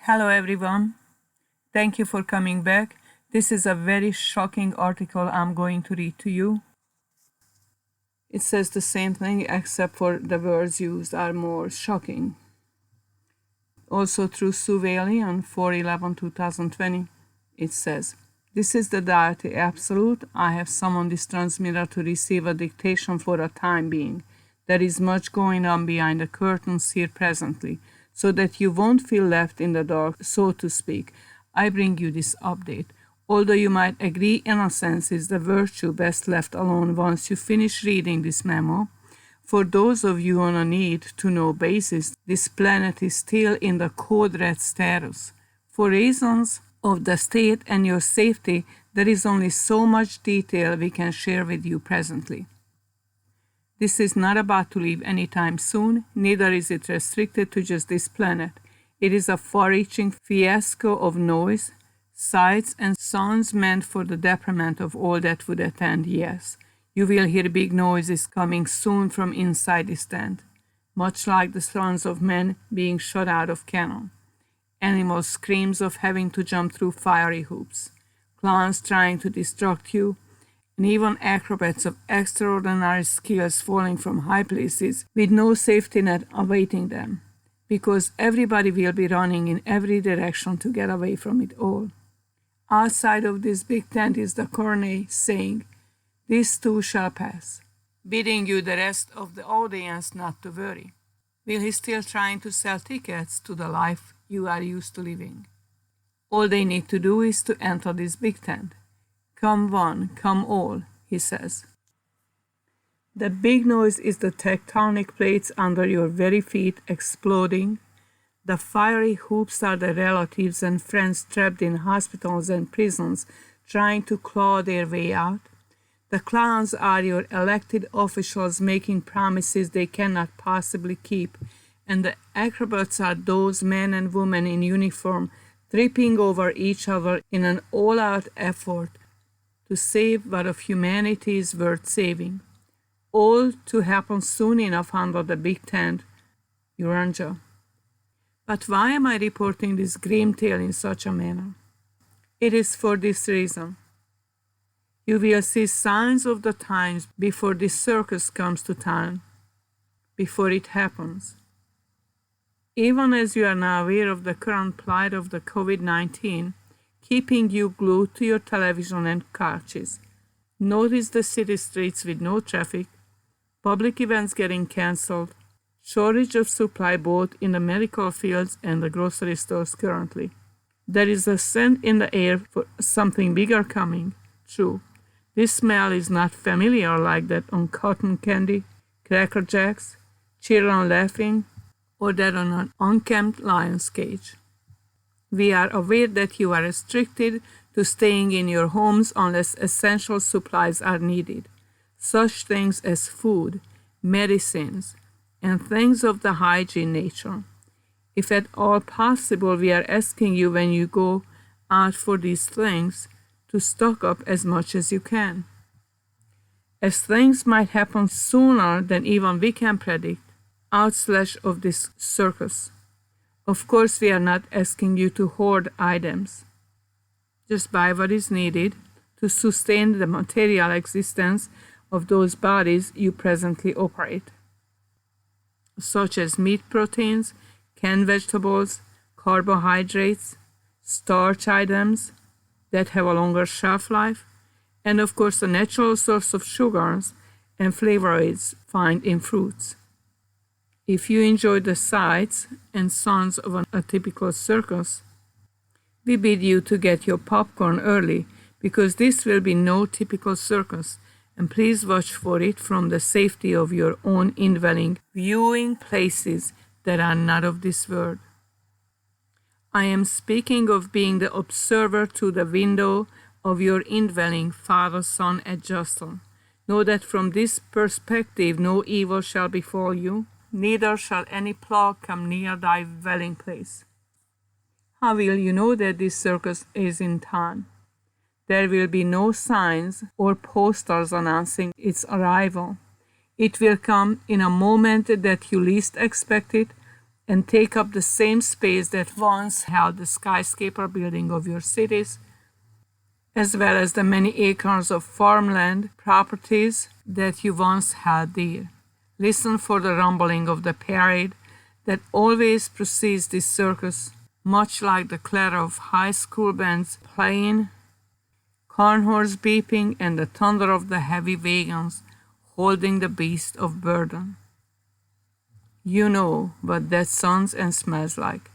Hello everyone. Thank you for coming back. This is a very shocking article I'm going to read to you. It says the same thing except for the words used are more shocking. Also through Suvaili on 4/11/2020, it says, "This is the deity absolute. I have summoned this transmitter to receive a dictation for a time being. There is much going on behind the curtains here presently, so that you won't feel left in the dark, so to speak. I bring you this update. Although you might agree innocence is the virtue best left alone once you finish reading this memo, for those of you on a need-to-know basis, this planet is still in the code red status. For reasons of the state and your safety, there is only so much detail we can share with you presently. This is not about to leave anytime soon, neither is it restricted to just this planet. It is a far-reaching fiasco of noise, sights, and sounds meant for the detriment of all that would attend, yes. You will hear big noises coming soon from inside this tent, much like the sounds of men being shot out of cannon. Animal screams of having to jump through fiery hoops, clowns trying to distract you, and even acrobats of extraordinary skills falling from high places with no safety net awaiting them, because everybody will be running in every direction to get away from it all. Outside of this big tent is the cornet saying, "This too shall pass," bidding you the rest of the audience not to worry. Will he still trying to sell tickets to the life you are used to living? All they need to do is to enter this big tent. "Come one, come all," he says. The big noise is the tectonic plates under your very feet exploding. The fiery hoops are the relatives and friends trapped in hospitals and prisons trying to claw their way out. The clowns are your elected officials making promises they cannot possibly keep, and the acrobats are those men and women in uniform tripping over each other in an all-out effort to save what of humanity is worth saving. All to happen soon enough under the big tent, Uranja. But why am I reporting this grim tale in such a manner? It is for this reason. You will see signs of the times before this circus comes to town, before it happens. Even as you are now aware of the current plight of the COVID-19, keeping you glued to your television and couches, notice the city streets with no traffic, public events getting cancelled, shortage of supply both in the medical fields and the grocery stores currently. There is a scent in the air for something bigger coming. True, this smell is not familiar like that on cotton candy, Cracker Jacks, children laughing, or that on an unkempt lion's cage. We are aware that you are restricted to staying in your homes unless essential supplies are needed, such things as food, medicines, and things of the hygiene nature. If at all possible, we are asking you when you go out for these things to stock up as much as you can. As things might happen sooner than even we can predict, outslash of this circus. Of course, we are not asking you to hoard items. Just buy what is needed to sustain the material existence of those bodies you presently operate, such as meat proteins, canned vegetables, carbohydrates, starch items that have a longer shelf life, and of course the natural source of sugars and flavorids found in fruits. If you enjoy the sights and sounds of a typical circus, we bid you to get your popcorn early, because this will be no typical circus, and please watch for it from the safety of your own indwelling viewing places that are not of this world. I am speaking of being the observer through the window of your indwelling Father, Son, adjustor. Know that from this perspective no evil shall befall you, neither shall any plague come near thy dwelling place. How will you know that this circus is in town? There will be no signs or posters announcing its arrival. It will come in a moment that you least expect it, and take up the same space that once held the skyscraper building of your cities, as well as the many acres of farmland properties that you once had there. Listen for the rumbling of the parade that always precedes this circus, much like the clatter of high school bands playing, corn horns beeping, and the thunder of the heavy wagons holding the beast of burden. You know what that sounds and smells like.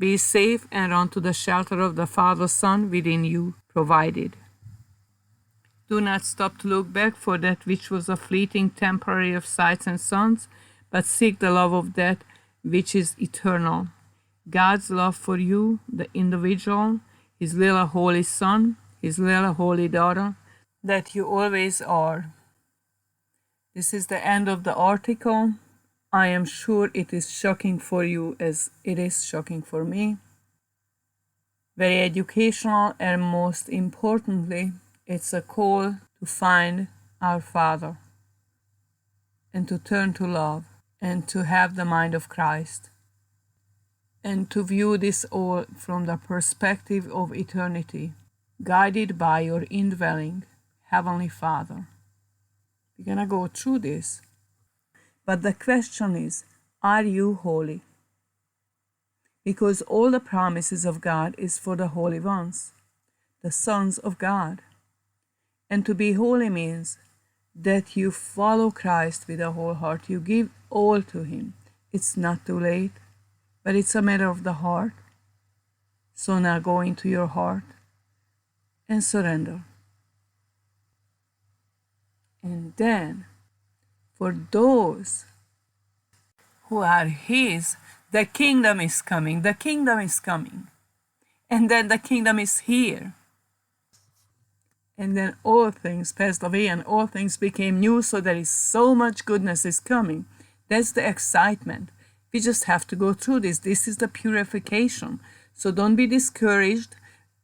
Be safe and run to the shelter of the Father's Son within you provided. Do not stop to look back for that which was a fleeting temporary of sights and sounds, but seek the love of that which is eternal. God's love for you, the individual, His little holy son, His little holy daughter, that you always are. This is the end of the article. I am sure it is shocking for you as it is shocking for me. Very educational, and most importantly, it's a call to find our Father and to turn to love and to have the mind of Christ and to view this all from the perspective of eternity, guided by your indwelling Heavenly Father. We're going to go through this. But the question is, are you holy? Because all the promises of God is for the holy ones, the sons of God. And to be holy means that you follow Christ with a whole heart. You give all to Him. It's not too late, but it's a matter of the heart. So now go into your heart and surrender. And then, for those who are His, the kingdom is coming. The kingdom is coming. And then the kingdom is here. And then all things passed away and all things became new, so there is so much goodness is coming. That's the excitement. We just have to go through this. This is the purification. So don't be discouraged.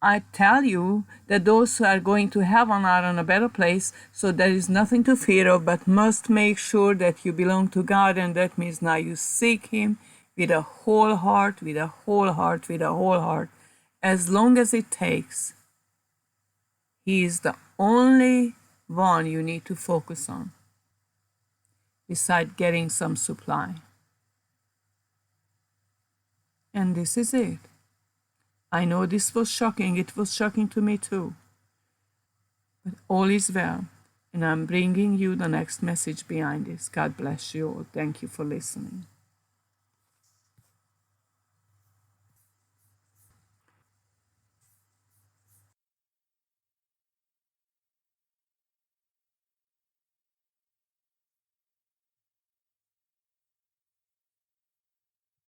I tell you that those who are going to heaven are in a better place, so there is nothing to fear of, but must make sure that you belong to God, and that means now you seek Him with a whole heart, with a whole heart, with a whole heart, as long as it takes. He is the only one you need to focus on, besides getting some supply. And this is it. I know this was shocking. It was shocking to me too. But all is well. And I'm bringing you the next message behind this. God bless you all. Thank you for listening.